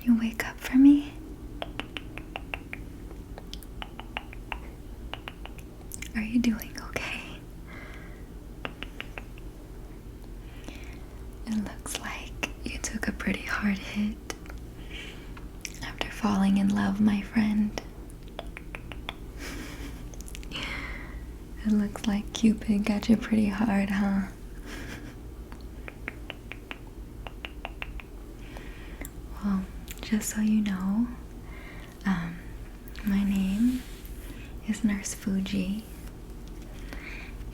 you wake up for me? Are you doing okay? It looks like you took a pretty hard hit after falling in love, my friend. It looks like Cupid got you pretty hard, huh? Well, just so you know, my name is Nurse Fuji,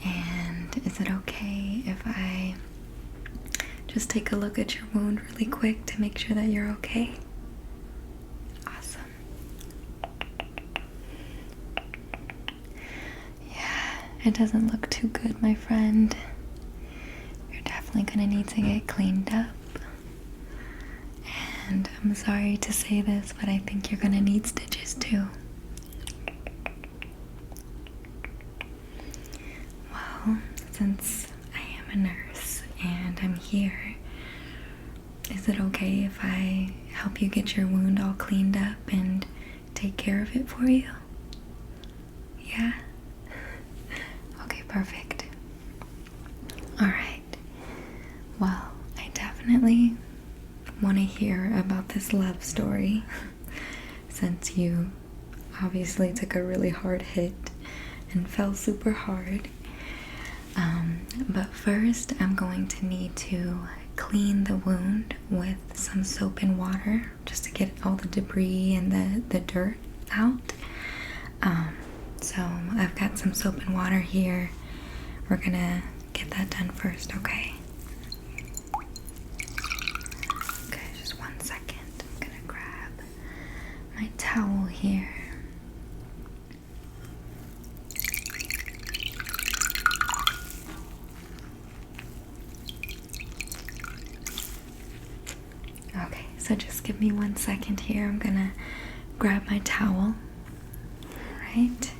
and is it okay if I just take a look at your wound really quick to make sure that you're okay? Awesome. Yeah, it doesn't look too good, my friend. You're definitely gonna need to get cleaned up. And I'm sorry to say this, but I think you're gonna need stitches too. Well, since I am a nurse and I'm here, is it okay if I help you get your wound all cleaned up and take care of it for you? Yeah? Okay, perfect. Alright. Well, I definitely want to hear about this love story since you obviously took a really hard hit and fell super hard. But first I'm going to need to clean the wound with some soap and water just to get all the debris and the dirt out. So I've got some soap and water here. We're gonna get that done first, okay? Okay, just 1 second. I'm gonna grab my towel here. Okay, so just give me 1 second here. I'm gonna grab my towel. Alright.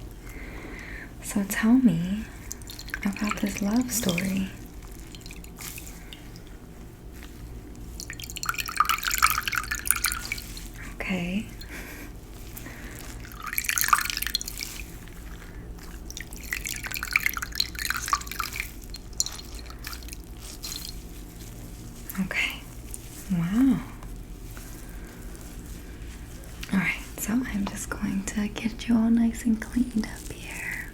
So tell me about this love story. Okay. Okay. Wow. Alright, so I'm just going to get you all nice and cleaned up here.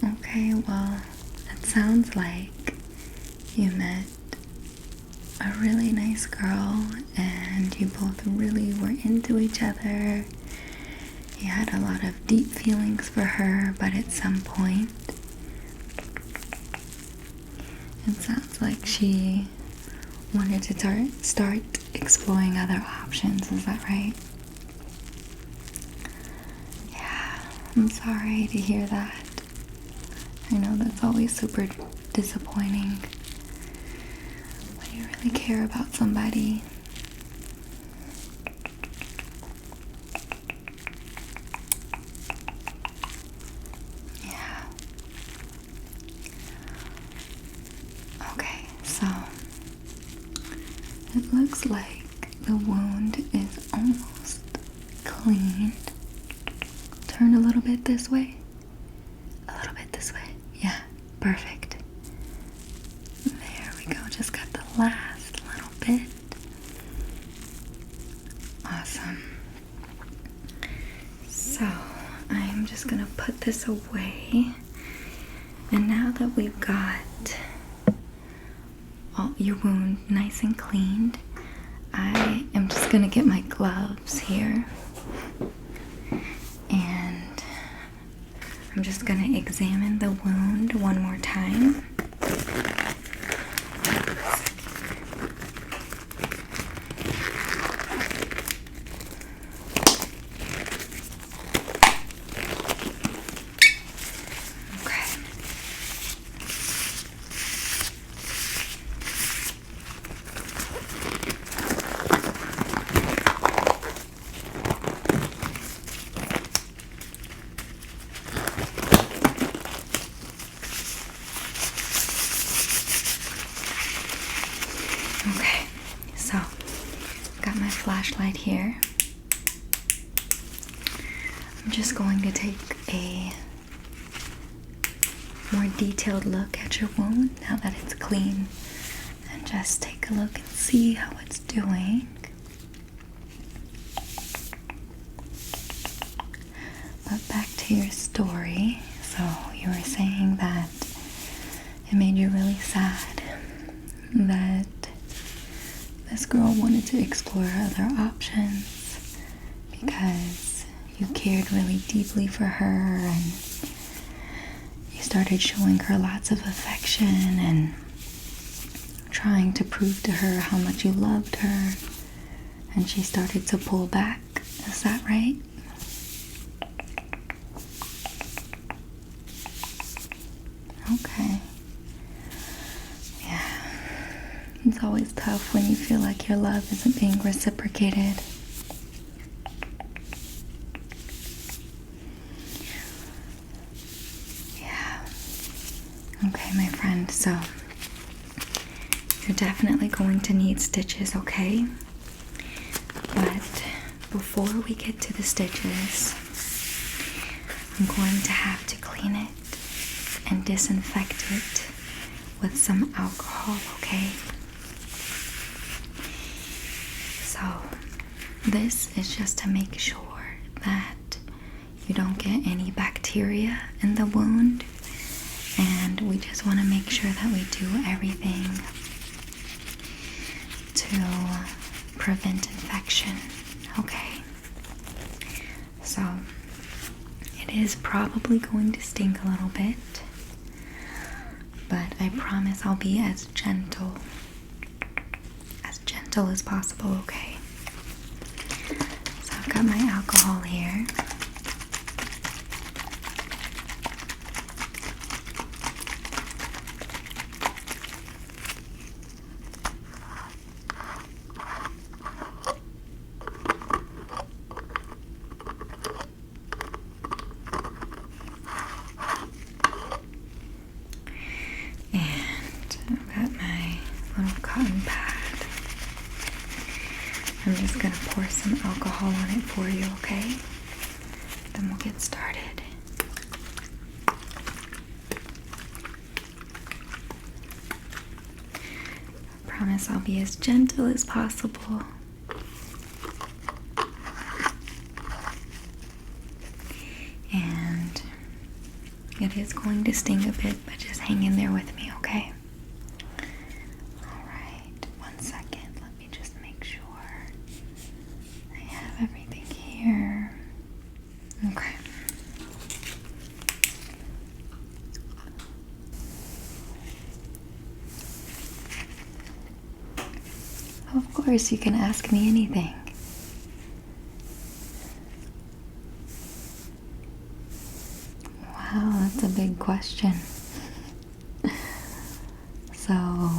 Okay, well, it sounds like you met a really nice girl and you both really were into each other. You had a lot of deep feelings for her, but at some point it sounds like she wanted to start exploring other options. Is that right? Yeah, I'm sorry to hear that. I know that's always super disappointing when you really care about somebody. Yeah. Okay, so it looks like the wound is almost cleaned. Turn a little bit this way. A little bit this way. Yeah, perfect. There we go. Just got the last little bit. Awesome. So I'm just gonna put this away. And now that we've got all your wound nice and cleaned, I am just gonna get my gloves here. And I'm just gonna examine the wound one more time. Okay, flashlight here. I'm just going to take a more detailed look at your wound now that it's clean, and just take a look and see how it's doing. But back to your story. So you were saying that it made you really sad that this girl wanted to explore other options because you cared really deeply for her, and you started showing her lots of affection and trying to prove to her how much you loved her, and she started to pull back. Is that right? Okay. Yeah. It's always tough when you feel like your love isn't being reciprocated. Yeah. Okay, my friend, so you're definitely going to need stitches, okay? But before we get to the stitches, I'm going to have to clean it and disinfect it with some alcohol, okay? So this is just to make sure that you don't get any bacteria in the wound, and we just want to make sure that we do everything to prevent infection, okay? So it is probably going to sting a little bit, but I promise I'll be as gentle as possible, okay? So I've got my alcohol here. Cotton pad. I'm just gonna pour some alcohol on it for you, okay? Then we'll get started. I promise I'll be as gentle as possible. And it is going to sting a bit, but just hang in there with me, okay? Everything here. Okay. Of course, you can ask me anything. Wow, that's a big question. So,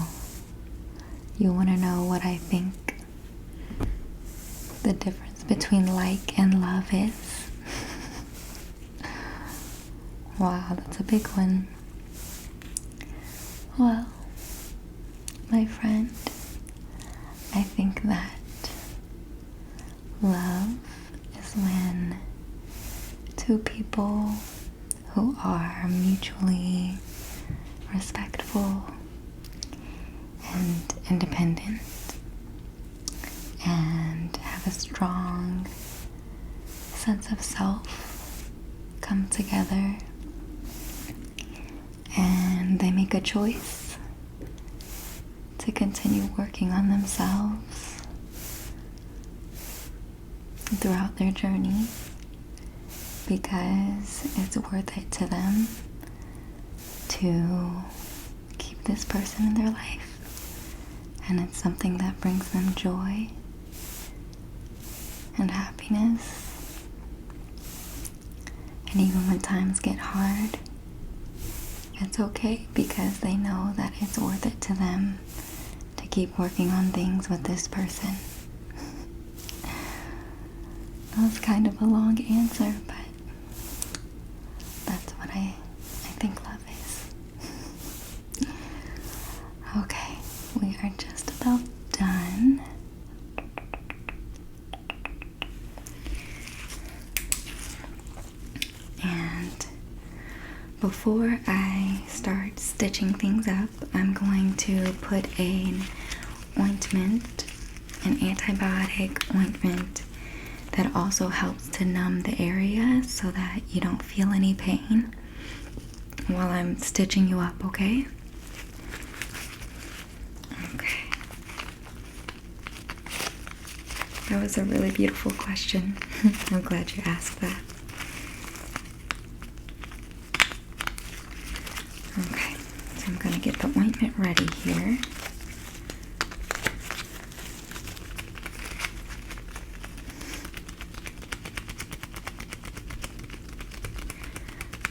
you want to know what I think the difference between like and love is? Wow, that's a big one. Well, my friend, I think that love is when two people who are mutually respectful and independent and have a strong sense of self come together, and they make a choice to continue working on themselves throughout their journey because it's worth it to them to keep this person in their life, and it's something that brings them joy and happiness. And even when times get hard, it's okay because they know that it's worth it to them to keep working on things with this person. That was kind of a long answer, but that's what I think love is. Okay, we are just about done. before I start stitching things up, I'm going to put an ointment, an antibiotic ointment that also helps to numb the area so that you don't feel any pain while I'm stitching you up, okay? Okay. That was a really beautiful question. I'm glad you asked that. Okay, so I'm going to get the ointment ready here.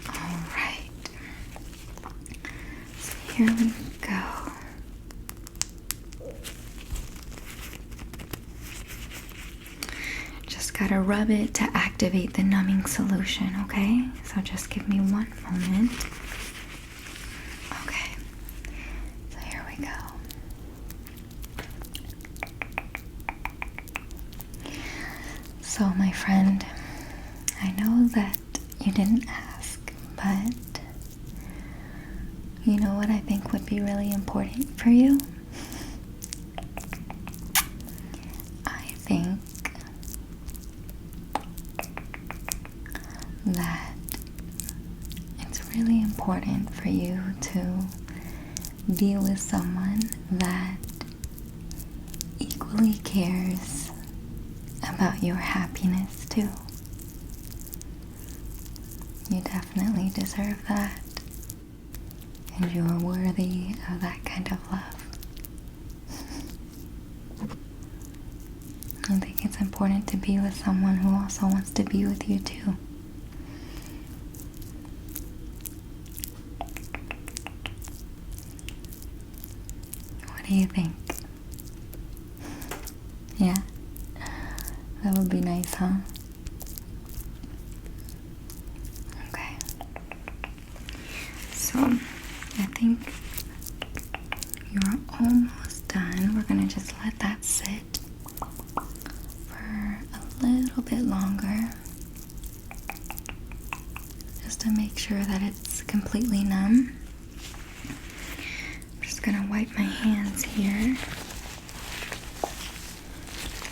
Alright, so here we go. Just gotta rub it to activate the numbing solution, okay? So just give me one moment. Okay, so here we go. So my friend, I know that you didn't ask, but you know what I think would be really important for you? I think that it's really important for you to be with someone that equally cares about your happiness too. You definitely deserve that, and you are worthy of that kind of love. I think it's important to be with someone who also wants to be with you too. What do you think? Yeah? That would be nice, huh? Okay. So, I think you're almost done. We're gonna just let that sit for a little bit longer, just to make sure that it's completely numb. I'm just gonna wipe my hands here,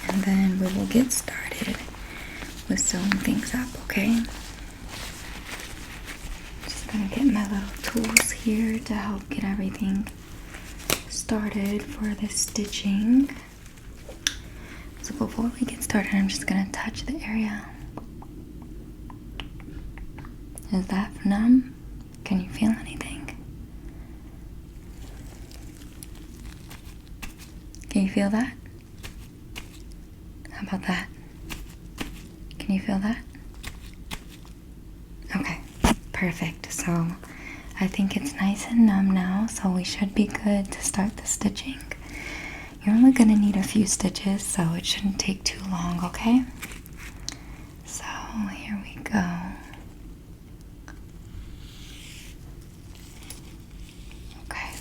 and then we will get started with sewing things up, okay? Just gonna get my little tools here to help get everything started for the stitching. So before we get started, I'm just gonna touch the area. Is that numb? Can you feel anything? Can you feel that? How about that? Can you feel that? Okay, perfect. So I think it's nice and numb now, so we should be good to start the stitching. You're only gonna need a few stitches, so it shouldn't take too long, okay? So here we go. Okay.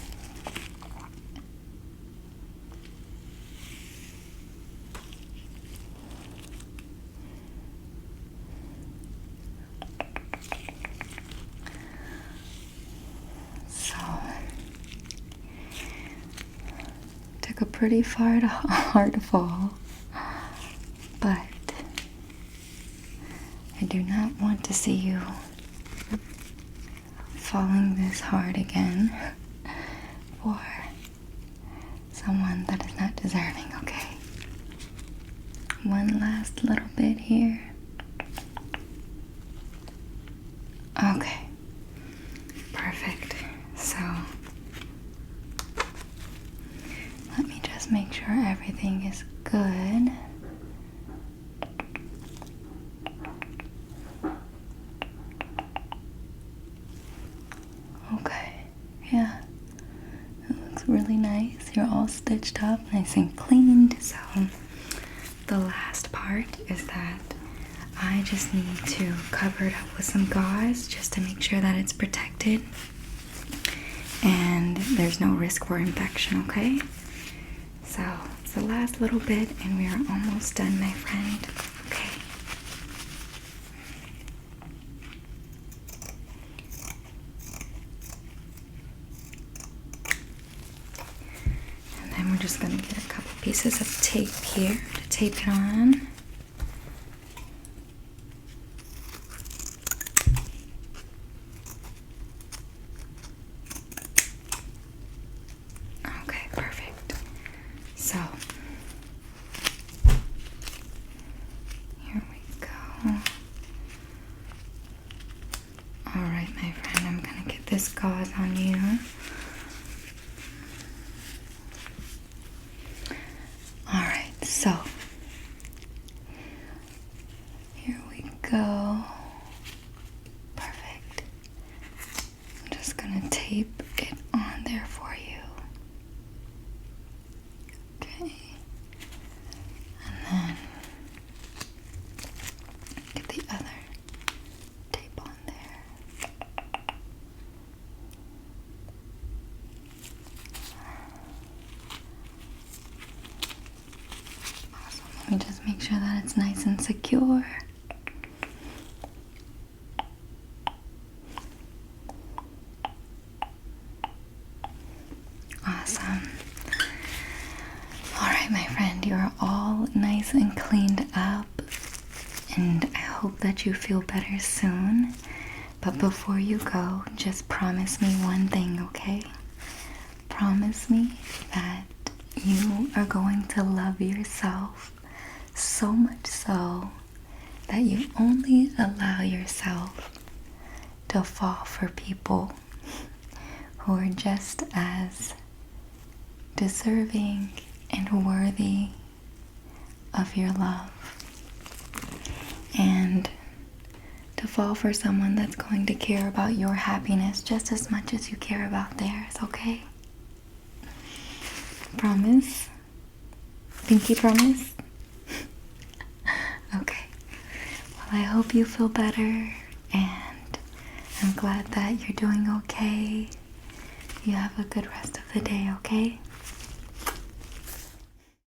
Took a pretty hard fall, but I do not want to see you falling this hard again for someone that is not deserving, okay? One last little bit here. Okay, perfect. So let me just make sure everything is good. Okay, yeah, it looks really nice. You're all stitched up, nice and cleaned. So the last part is that I just need to cover it up with some gauze just to make sure that it's protected and there's no risk for infection, okay? So it's the last little bit and we are almost done, my friend. Okay. And we're just gonna get a couple pieces of tape here to tape it on. Okay, perfect. So, here we go. Alright, my friend, I'm gonna get this gauze on you. Alright, so here we go. Perfect. I'm just gonna tape it on there for you. Okay. And then get the other tape on there. Awesome. Let me just make sure that it's nice and secure. Awesome. Alright, my friend, you're all nice and cleaned up, and I hope that you feel better soon. But before you go, just promise me one thing, okay? Promise me that you are going to love yourself so much so that you only allow yourself to fall for people who are just as deserving and worthy of your love, and to fall for someone that's going to care about your happiness just as much as you care about theirs, okay? Promise? Pinky promise? Okay. Well, I hope you feel better, and I'm glad that you're doing okay. You have a good rest of the day, okay?